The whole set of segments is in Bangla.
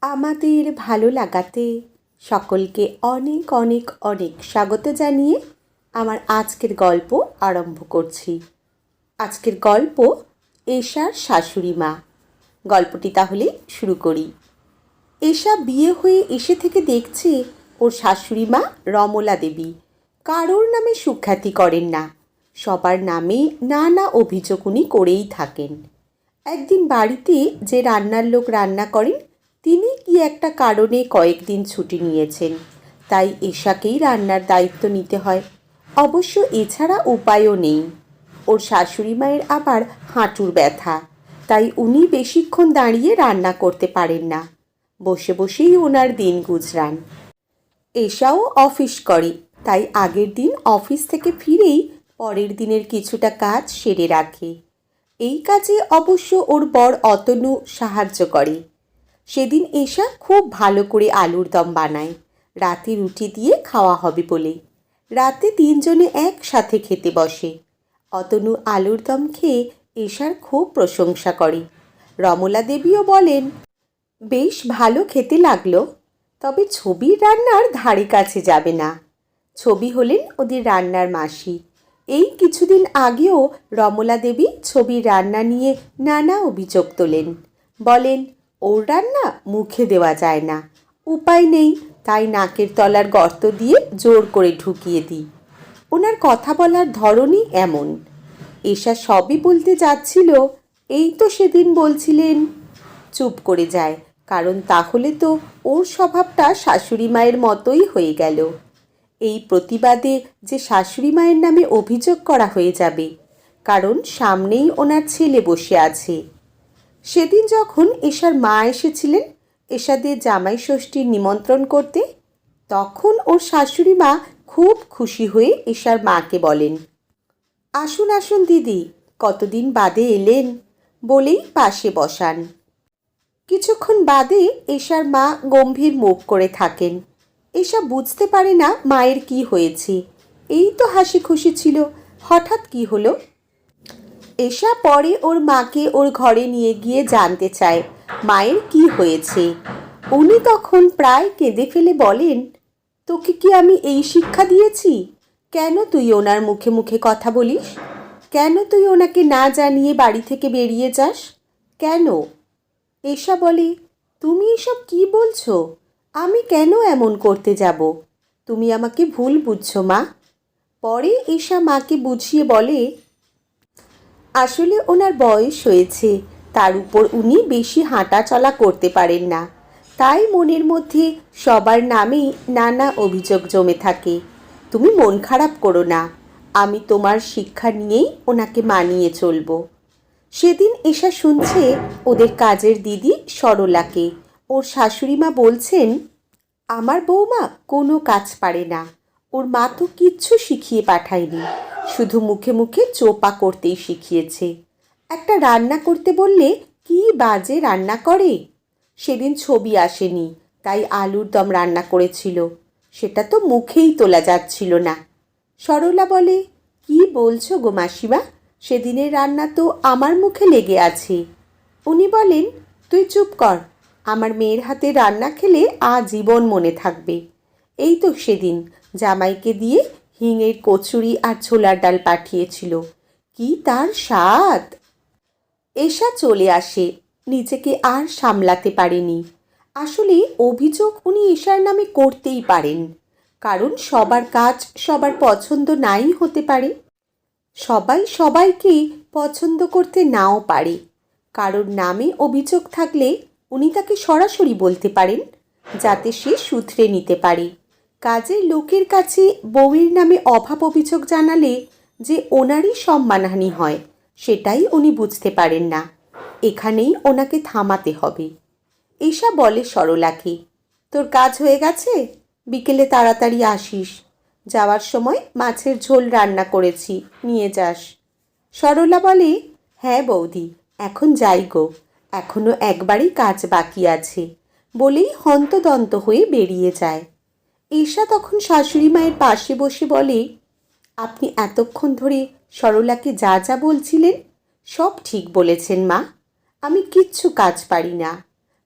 আমাদের ভালো লাগাতে সকলকে অনেক অনেক অনেক স্বাগত জানিয়ে আমার আজকের গল্প আরম্ভ করছি। আজকের গল্প এশার শাশুড়ি মা। গল্পটি তাহলে শুরু করি। এশা বিয়ে হয়ে এসে থেকে দেখছে ওর শাশুড়ি মা রমলা দেবী কারোর নামে সুখ্যাতি করেন না, সবার নামেই নানা অভিযোগ উনি করেই থাকেন। একদিন বাড়িতে যে রান্নার লোক রান্না করেন তিনি কি একটা কারণে কয়েকদিন ছুটি নিয়েছেন, তাই এশাকেই রান্নার দায়িত্ব নিতে হয়। অবশ্য এছাড়া উপায়ও নেই। ওর শাশুড়ি মায়ের আবার হাঁটুর ব্যথা, তাই উনি বেশিক্ষণ দাঁড়িয়ে রান্না করতে পারেন না, বসে বসেই ওনার দিন গুজরান। এশাও অফিস করে, তাই আগের দিন অফিস থেকে ফিরেই পরের দিনের কিছুটা কাজ সেরে রাখে। এই কাজে অবশ্য ওর বর অতনু সাহায্য করে। সেদিন এশা খুব ভালো করে আলুর দম বানায়, রাতে রুটি দিয়ে খাওয়া হবে বলে। রাতে তিনজনে একসাথে খেতে বসে। অতনু আলুর দম খেয়ে এশার খুব প্রশংসা করে। রমলা দেবীও বলেন, বেশ ভালো খেতে লাগলো, তবে ছবির রান্নার ধারে কাছে যাবে না। ছবি হলেন ওদের রান্নার মাসি। এই কিছুদিন আগেও রমলা দেবী ছবির রান্না নিয়ে নানা অভিযোগ তোলেন। বলেন, ওর রান্না মুখে দেওয়া যায় না, উপায় নেই, তাই নাকের তলার গর্ত দিয়ে জোর করে ঢুকিয়ে দিই। ওনার কথা বলার ধরনই এমন। এশা সবই বলতে যাচ্ছিল, এই তো সেদিন বলছিলেন, চুপ করে যায়, কারণ তাহলে তো ওর স্বভাবটা শাশুড়ি মায়ের মতোই হয়ে গেল। এই প্রতিবাদে যে শাশুড়ি মায়ের নামে অভিযোগ করা হয়ে যাবে, কারণ সামনেই ওনার ছেলে বসে আছে। সেদিন যখন এশার মা এসেছিলেন এশাদের জামাই ষষ্ঠীর নিমন্ত্রণ করতে, তখন ওর শাশুড়ি মা খুব খুশি হয়ে এশার মাকে বলেন, আসুন আসুন দিদি, কতদিন বাদে এলেন, বলেই পাশে বসান। কিছুক্ষণ বাদে এশার মা গম্ভীর মুখ করে থাকেন। এশা বুঝতে পারে না মায়ের কি হয়েছে। এই তো হাসি খুশি ছিল, হঠাৎ কি হলো। এশা পরে ওর মাকে ওর ঘরে নিয়ে গিয়ে জানতে চায় মায়ের কি হয়েছে। উনি তখন প্রায় কেঁদে ফেলে বলেন, তোকে কি আমি এই শিক্ষা দিয়েছি? কেন তুই ওনার মুখে মুখে কথা বলিস? কেন তুই ওনাকে না জানিয়ে বাড়ি থেকে বেরিয়ে যাস? কেন? এশা বলে, তুমি এসব কি বলছো? আমি কেন এমন করতে যাব? তুমি আমাকে ভুল বুঝছো মা। পরে এশা মাকে বুঝিয়ে বলে, আসলে ওনার বয়স হয়েছে, তার উপর উনি বেশি হাঁটা চলা করতে পারেন না, তাই মনের মধ্যে সবার নামেই নানা অভিযোগ জমে থাকে। তুমি মন খারাপ করো না, আমি তোমার শিক্ষা নিয়েই ওনাকে মানিয়ে চলবো। সেদিন এশা শুনছে ওদের কাজের দিদি সরলাকে ওর শাশুড়ি মা বলছেন, আমার বৌমা কোনো কাজ পারে না, ওর মা তো কিচ্ছু শিখিয়ে পাঠায়নি, শুধু মুখে মুখে চোপা করতেই শিখিয়েছে। একটা রান্না করতে বললে কি বাজে রান্না করে। সেদিন ছবি আসেনি, তাই আলুর দম রান্না করেছিল, সেটা তো মুখেই তোলা যাচ্ছিল না। সরলা বলে, কি বলছো গো মাসিমা, সেদিনের রান্না তো আমার মুখে লেগে আছে। উনি বলেন, তুই চুপ কর, আমার মেয়ের হাতে রান্না খেলে আজীবন মনে থাকবে। এই তো সেদিন জামাইকে দিয়ে হিঙের কচুরি আর ছোলার ডাল পাঠিয়েছিল, কি তার স্বাদ। এশা চলে আসে, নিজেকে আর সামলাতে পারেনি। আসলে অভিযোগ উনি এশার নামে করতেই পারেন, কারণ সবার কাজ সবার পছন্দ নাই হতে পারে। সবাই সবাইকে পছন্দ করতে নাও পারে। কারোর নামে অভিযোগ থাকলে উনি তাকে সরাসরি বলতে পারেন, যাতে সে শুধরে নিতে পারে। কাজের লোকের কাছে বউয়ের নামে অভাব অভিযোগ জানালে যে ওনারই সম্মানহানি হয়, সেটাই উনি বুঝতে পারেন না। এখানেই ওনাকে থামাতে হবে। এশা বলে সরলাকে, তোর কাজ হয়ে গেছে, বিকেলে তাড়াতাড়ি আসিস, যাওয়ার সময় মাছের ঝোল রান্না করেছি, নিয়ে যাস। সরলা বলে, হ্যাঁ বৌদি, এখন যাই গো, এখনো একবারই কাজ বাকি আছে, বলেই হন্তদন্ত হয়ে বেরিয়ে যায়। এশা তখন শাশুড়ি মায়ের পাশে বসে বলে, আপনি এতক্ষণ ধরে সরলাকে যা যা বলছিলেন সব ঠিক বলেছেন মা, আমি কিচ্ছু কাজ পারি না,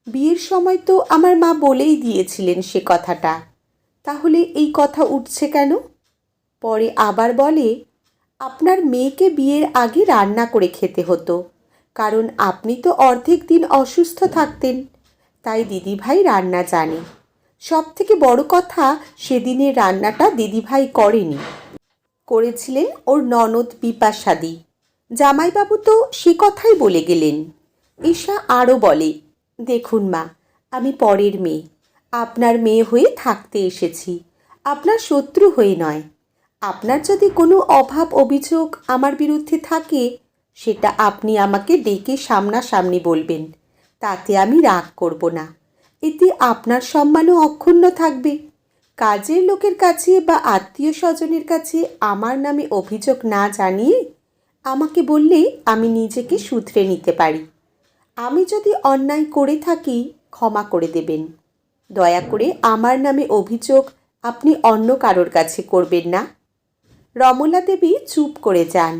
বিয়ের সময় তো আমার মা বলেই দিয়েছিলেন সে কথাটা, তাহলে এই কথা উঠছে কেন? পরে আবার বলে, আপনার মেয়েকে বিয়ের আগে রান্না করে খেতে হতো, কারণ আপনি তো অর্ধেক দিন অসুস্থ থাকতেন, তাই দিদিভাই রান্না জানে। সব থেকে বড় কথা, সেদিনের রান্নাটা দিদিভাই করেনি, করেছিলেন ওর ননদ বিপাশাদি। জামাইবাবু তো সে কথাই বলে গেলেন। ঈশা আরও বলে, দেখুন মা, আমি পরের মেয়ে, আপনার মেয়ে হয়ে থাকতে এসেছি, আপনার শত্রু হয়ে নয়। আপনার যদি কোনো অভাব অভিযোগ আমার বিরুদ্ধে থাকে, সেটা আপনি আমাকে ডেকে সামনাসামনি বলবেন, তাতে আমি রাগ করব না। এতে আপনার সম্মানও অক্ষুণ্ণ থাকবে। কাজের লোকের কাছে বা আত্মীয় স্বজনের কাছে আমার নামে অভিযোগ না জানিয়ে আমাকে বললে আমি নিজেকে শুধরে নিতে পারি। আমি যদি অন্যায় করে থাকি ক্ষমা করে দেবেন। দয়া করে আমার নামে অভিযোগ আপনি অন্য কারোর কাছে করবেন না। রমলা দেবী চুপ করে যান।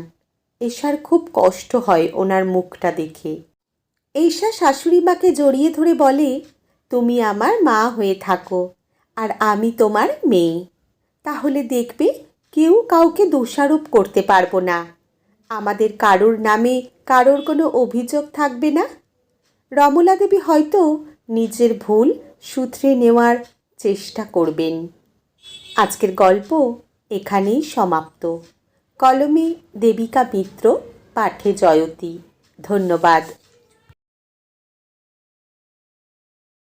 এশার খুব কষ্ট হয় ওনার মুখটা দেখে। এশা শাশুড়ি মাকে জড়িয়ে ধরে বলে, তুমি আমার মা হয়ে থাকো আর আমি তোমার মেয়ে, তাহলে দেখবে কেউ কাউকে দোষারোপ করতে পারবো না। আমাদের কারোর নামে কারোর কোনো অভিযোগ থাকবে না। রমলা দেবী হয়তো নিজের ভুল শুধরে নেওয়ার চেষ্টা করবেন। আজকের গল্প এখানেই সমাপ্ত। কলমে দেবিকা মিত্র, পাঠে জয়তী। ধন্যবাদ।